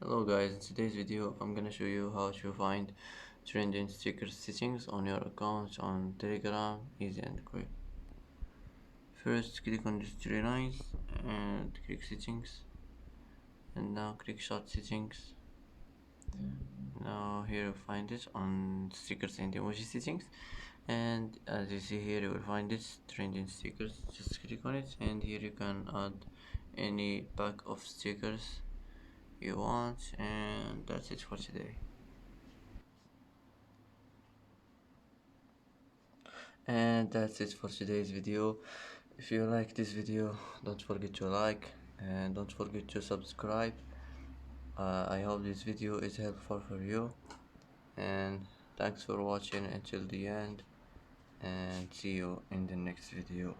Hello guys, in today's video I'm gonna show you how to find trending sticker settings on your account on Telegram, easy and quick. First click on the three lines and click settings, and now click short settings. Now here you find it on stickers and emoji settings, and as you see here you will find this trending stickers. Just click on it and here you can add any pack of stickers you want, and that's it for today. And that's it for today's video. If you like this video, don't forget to like and don't forget to subscribe. I hope this video is helpful for you, and thanks for watching until the end, and see you in the next video.